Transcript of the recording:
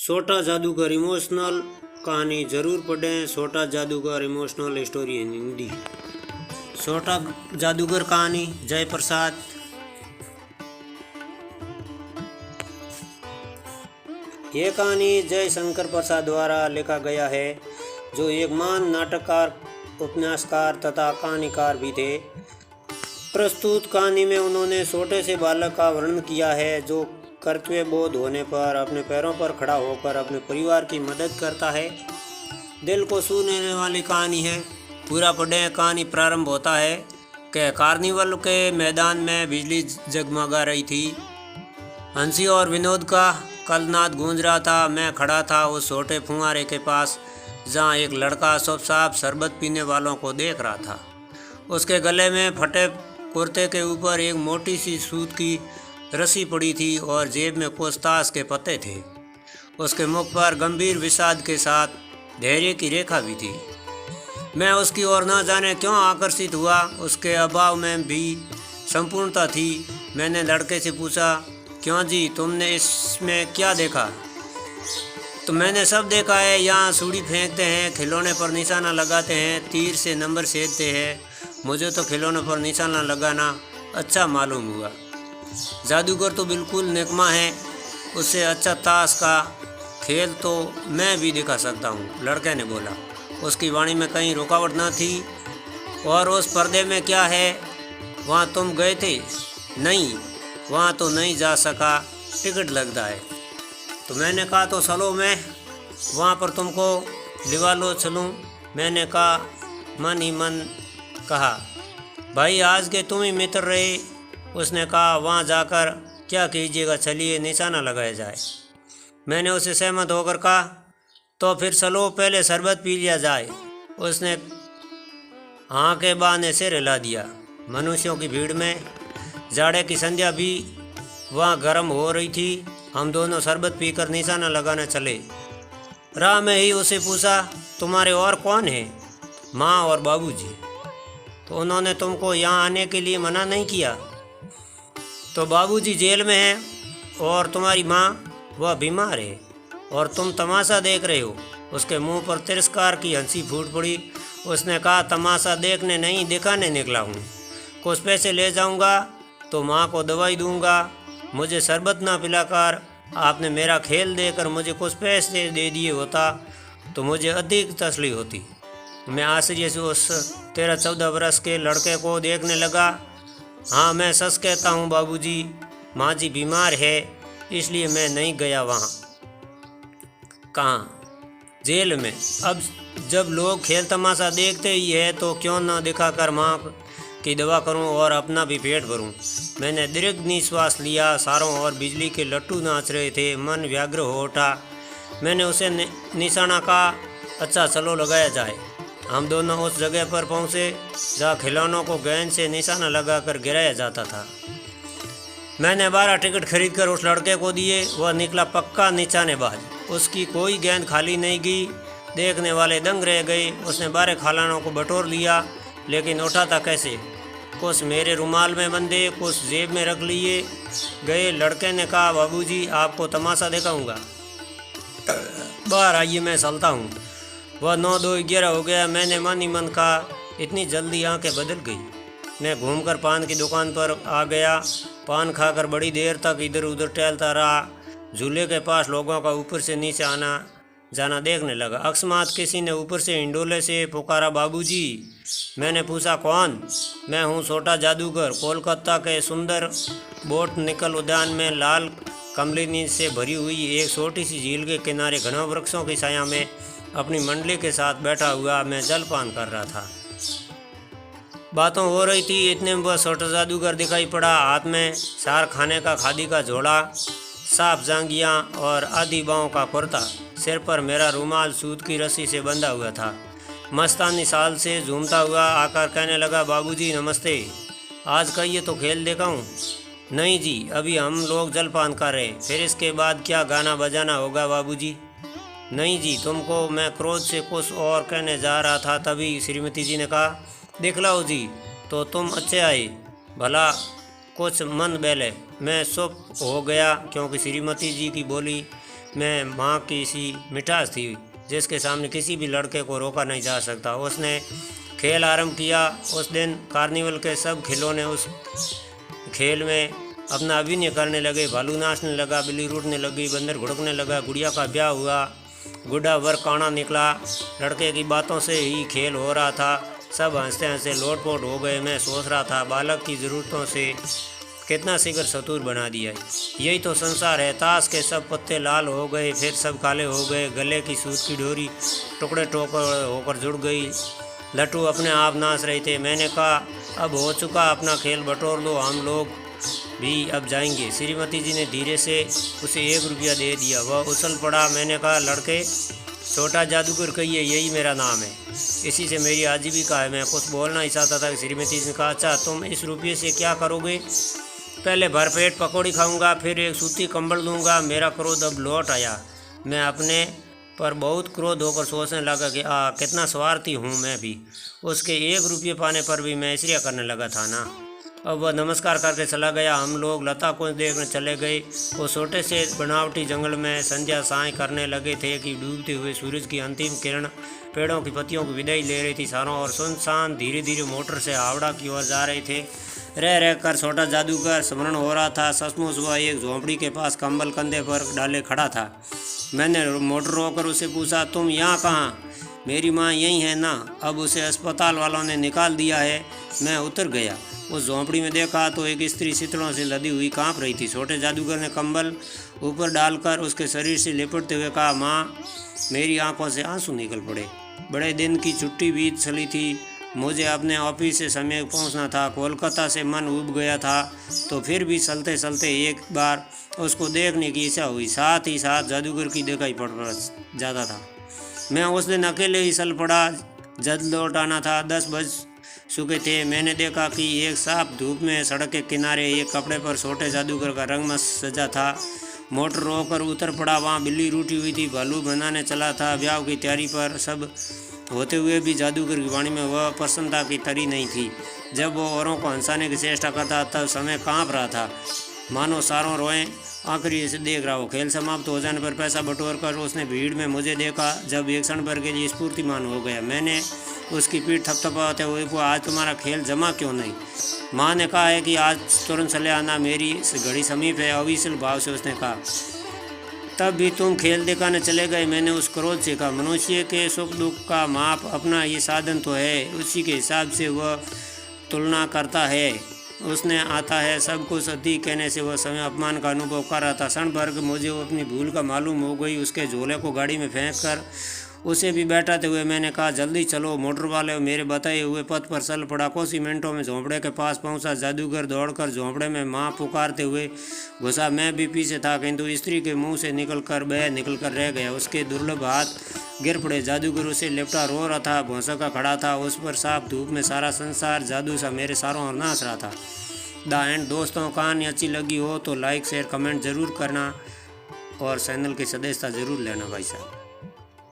छोटा जादूगर इमोशनल कहानी जरूर पढ़ें। छोटा जादूगर इमोशनल स्टोरी इन हिंदी। छोटा जादूगर कहानी जय प्रसाद। यह कहानी जय शंकर प्रसाद द्वारा लिखा गया है, जो एक महान नाटककार, उपन्यासकार तथा कहानीकार भी थे। प्रस्तुत कहानी में उन्होंने छोटे से बालक का वर्णन किया है, जो कर्तव्य बोध होने पर अपने पैरों पर खड़ा होकर अपने परिवार की मदद करता है। दिल को छू लेने वाली कहानी है। पूरा पढ़ें। कहानी प्रारंभ होता है कि कार्निवल के मैदान में बिजली जगमगा रही थी। हंसी और विनोद का कलनाद गूंज रहा था। मैं खड़ा था उस छोटे फुहारे के पास, जहाँ एक लड़का चुपचाप शरबत पीने वालों को देख रहा था। उसके गले में फटे कुर्ते के ऊपर एक मोटी सी सूत की रस्सी पड़ी थी और जेब में कुछ ताश के पत्ते थे। उसके मुख पर गंभीर विषाद के साथ धैर्य की रेखा भी थी। मैं उसकी ओर न जाने क्यों आकर्षित हुआ। उसके अभाव में भी संपूर्णता थी। मैंने लड़के से पूछा, क्यों जी, तुमने इसमें क्या देखा? तो मैंने सब देखा है। यहाँ सूड़ी फेंकते हैं, खिलौने पर निशाना लगाते हैं, तीर से नंबर सेधते हैं। मुझे तो खिलौने पर निशाना लगाना अच्छा मालूम हुआ। जादूगर तो बिल्कुल निकम्मा है। उससे अच्छा ताश का खेल तो मैं भी दिखा सकता हूँ, लड़के ने बोला। उसकी वाणी में कहीं रुकावट न थी। और उस पर्दे में क्या है? वहाँ तुम गए थे? नहीं, वहाँ तो नहीं जा सका, टिकट लगता है। तो मैंने कहा, तो चलो, मैं वहाँ पर तुमको लिवा लो चलूँ। मैंने कहा, मन ही मन कहा, भाई आज के तुम ही मित्र रहे। उसने कहा, वहाँ जाकर क्या कीजिएगा, चलिए निशाना लगाया जाए। मैंने उसे सहमत होकर कहा, तो फिर चलो पहले शरबत पी लिया जाए। उसने हाँ के बहाने सिर हिला दिया। मनुष्यों की भीड़ में जाड़े की संध्या भी वहाँ गर्म हो रही थी। हम दोनों शरबत पीकर निशाना लगाने चले। राह में ही उसे पूछा, तुम्हारे और कौन है? माँ और बाबूजी। तो उन्होंने तुमको यहाँ आने के लिए मना नहीं किया? तो बाबूजी जेल में हैं और तुम्हारी माँ, वह बीमार है और तुम तमाशा देख रहे हो। उसके मुंह पर तिरस्कार की हंसी फूट पड़ी। उसने कहा, तमाशा देखने नहीं, दिखाने निकला हूँ। कुछ पैसे ले जाऊँगा तो माँ को दवाई दूँगा। मुझे शरबत ना पिलाकर आपने मेरा खेल देकर मुझे कुछ पैसे दे दिए होता तो मुझे अधिक तसल्ली होती। मैं आश्चर्य से उस 13-14 वर्ष के लड़के को देखने लगा। हाँ, मैं सच कहता हूँ बाबूजी, माँ जी बीमार है, इसलिए मैं नहीं गया वहाँ। कहाँ? जेल में। अब जब लोग खेल तमाशा देखते ही है तो क्यों न दिखाकर माँ की दवा करूँ और अपना भी पेट भरूँ। मैंने दीर्घ निश्वास लिया। चारों ओर बिजली के लट्टू नाच रहे थे। मन व्यग्र हो उठा। मैंने उसे निशाना कहा, अच्छा चलो लगाया जाए। हम दोनों उस जगह पर पहुँचे जहाँ खिलौनों को गेंद से निशाना लगाकर गिराया जाता था। मैंने 12 टिकट खरीदकर उस लड़के को दिए। वह निकला पक्का निशानेबाज। उसकी कोई गेंद खाली नहीं गई। देखने वाले दंग रह गए। उसने 12 खिलौनों को बटोर लिया, लेकिन उठाता कैसे? कुछ मेरे रुमाल में बंधे, कुछ जेब में रख लिए गए। लड़के ने कहा, बाबूजी आपको तमाशा दिखाऊंगा, बाहर आइए, मैं चलता हूँ। वह 9-2-11 हो गया। मैंने मन ही मन कहा, इतनी जल्दी आंखें बदल गई। मैं घूमकर पान की दुकान पर आ गया। पान खाकर बड़ी देर तक इधर उधर टहलता रहा। झूले के पास लोगों का ऊपर से नीचे आना जाना देखने लगा। अकस्मात किसी ने ऊपर से हिंडोले से पुकारा, बाबूजी। मैंने पूछा, कौन? मैं हूँ छोटा जादूगर। कोलकाता के सुंदर बोटनिकल उद्यान में लाल कमलिनी से भरी हुई एक छोटी सी झील के किनारे घने वृक्षों की छाया में अपनी मंडली के साथ बैठा हुआ मैं जलपान कर रहा था। बातों हो रही थी, इतने में वह छोटा जादूगर दिखाई पड़ा। हाथ में सार खाने का खादी का झोला, साफ जांघियाँ और आधी बाहों का कुर्ता। सिर पर मेरा रुमाल सूत की रस्सी से बंधा हुआ था। मस्तानी साल से झूमता हुआ आकर कहने लगा, बाबूजी नमस्ते। आज कहिए तो खेल दिखाऊं? नहीं जी, अभी हम लोग जलपान कर रहे हैं। फिर इसके बाद क्या गाना बजाना होगा बाबूजी? नहीं जी, तुमको मैं क्रोध से कुछ और कहने जा रहा था, तभी श्रीमती जी ने कहा, दिखलाओ जी, तो तुम अच्छे आए, भला कुछ मन बहले। मैं चुप हो गया क्योंकि श्रीमती जी की बोली में माँ की सी मिठास थी जिसके सामने किसी भी लड़के को रोका नहीं जा सकता। उसने खेल आरंभ किया। उस दिन कार्निवल के सब खिलौने उस खेल में अपना अभिनय करने लगे। भालू नाचने लगा, बिल्ली रूठने लगी, बंदर घुड़कने लगा, गुड़िया का ब्याह हुआ, गुड्डा वर काना निकला। लड़के की बातों से ही खेल हो रहा था। सब हंसते हंसते लोटपोट हो गए। मैं सोच रहा था बालक की ज़रूरतों से कितना शीघ्र सतूर बना दिया है। यही तो संसार है। ताश के सब पत्ते लाल हो गए, फिर सब काले हो गए। गले की सूत की डोरी टुकड़े टोकर होकर जुड़ गई। लट्टू अपने आप नाच रहे थे। मैंने कहा, अब हो चुका, अपना खेल बटोर लो, हम लोग भी अब जाएंगे। श्रीमती जी ने धीरे से उसे 1 रुपया दे दिया। वह उछल पड़ा। मैंने कहा, लड़के, छोटा जादूगर कहिए, यही मेरा नाम है, इसी से मेरी आजीविका है। मैं कुछ बोलना ही चाहता था कि श्रीमती जी ने कहा, अच्छा, तुम इस रुपये से क्या करोगे? पहले भरपेट पकौड़ी खाऊंगा, फिर एक सूती कंबल लूँगा। मेरा क्रोध अब लौट आया। मैं अपने पर बहुत क्रोध होकर सोचने लगा कि कितना स्वार्थी हूँ मैं भी। उसके 1 रुपये पाने पर भी मैं ऐश्वर्य करने लगा था ना। अब वह नमस्कार करके चला गया। हम लोग लता को देखने चले गए। वो छोटे से बनावटी जंगल में संध्या साय करने लगे थे कि डूबते हुए सूरज की अंतिम किरण पेड़ों की पत्तियों की विदाई ले रही थी। चारों और सुनसान धीरे धीरे मोटर से हावड़ा की ओर जा रहे थे। रह रह कर छोटा जादूगर स्मरण हो रहा था। सचमुच वह एक झोंपड़ी के पास कंबल कंधे पर डाले खड़ा था। मैंने मोटर रोककर उसे पूछा, तुम यहाँ कहाँ? मेरी माँ यहीं है ना? अब उसे अस्पताल वालों ने निकाल दिया है। मैं उतर गया। उस झोंपड़ी में देखा तो एक स्त्री चितड़ों से लदी हुई कांप रही थी। छोटे जादूगर ने कंबल ऊपर डालकर उसके शरीर से लिपटते हुए कहा, माँ, मेरी आंखों से आंसू निकल पड़े। बड़े दिन की छुट्टी बीत चली थी। मुझे अपने ऑफिस से समय पहुंचना था। कोलकाता से मन उब गया था, तो फिर भी चलते चलते एक बार उसको देखने की इच्छा हुई। साथ ही साथ जादूगर की दिखाई पड़ जाता था। मैं उस दिन अकेले ही चल पड़ा। जल्द लौट आना था। 10 बज चुके थे। मैंने देखा कि एक साफ धूप में सड़क के किनारे एक कपड़े पर छोटे जादूगर का रंगमंच सजा था। मोटर रोककर उतर पड़ा। वहाँ बिल्ली रूठी हुई थी। भालू बनाने चला था। ब्याह की तैयारी पर सब होते हुए भी जादूगर की वाणी में वह प्रसन्नता की तरी नहीं थी। जब वो औरों को हंसाने की चेष्टा करता तब समय काँप रहा था, मानो सारों रोएं आखिरी से देख रहा हो। खेल समाप्त हो जाने पर पैसा बटोर कर उसने भीड़ में मुझे देखा। जब एक क्षण भर के लिए स्फूर्तिमान हो गया। मैंने उसकी पीठ थपथपाते हुए पूछा, आज तुम्हारा खेल जमा क्यों नहीं? माँ ने कहा है कि आज तुरंत चले आना, मेरी घड़ी समीप है, अविचल भाव से उसने कहा। तब भी तुम खेल दिखाने चले गए। मैंने उस क्रोध से कहा, मनुष्य के सुख दुख का माप अपना ये साधन तो है, उसी के हिसाब से वह तुलना करता है। उसने आता है सब कुछ अति कहने से वह समय अपमान का अनुभव कर रहा था। क्षण भर मुझे वो अपनी भूल का मालूम हो गई। उसके झोले को गाड़ी में फेंक कर उसे भी बैठाते हुए मैंने कहा, जल्दी चलो। मोटर वाले मेरे बताए हुए पथ पर चल पड़ा। कुछ ही मिनटों में झोंपड़े के पास पहुंचा। जादूगर दौड़कर झोंपड़े में माँ पुकारते हुए घुसा। मैं भी पीछे था, किंतु स्त्री के मुंह से निकल कर रह गया। उसके दुर्लभ हाथ गिर पड़े। जादूगर उसे लिपटा रो रहा था, भौंसका खड़ा था। उस पर साफ धूप में सारा संसार जादू सा मेरे सारों ओर नाच रहा था। The end. दोस्तों, कहानी अच्छी लगी हो तो लाइक शेयर कमेंट ज़रूर करना और चैनल की सदस्यता ज़रूर लेना भाई साहब।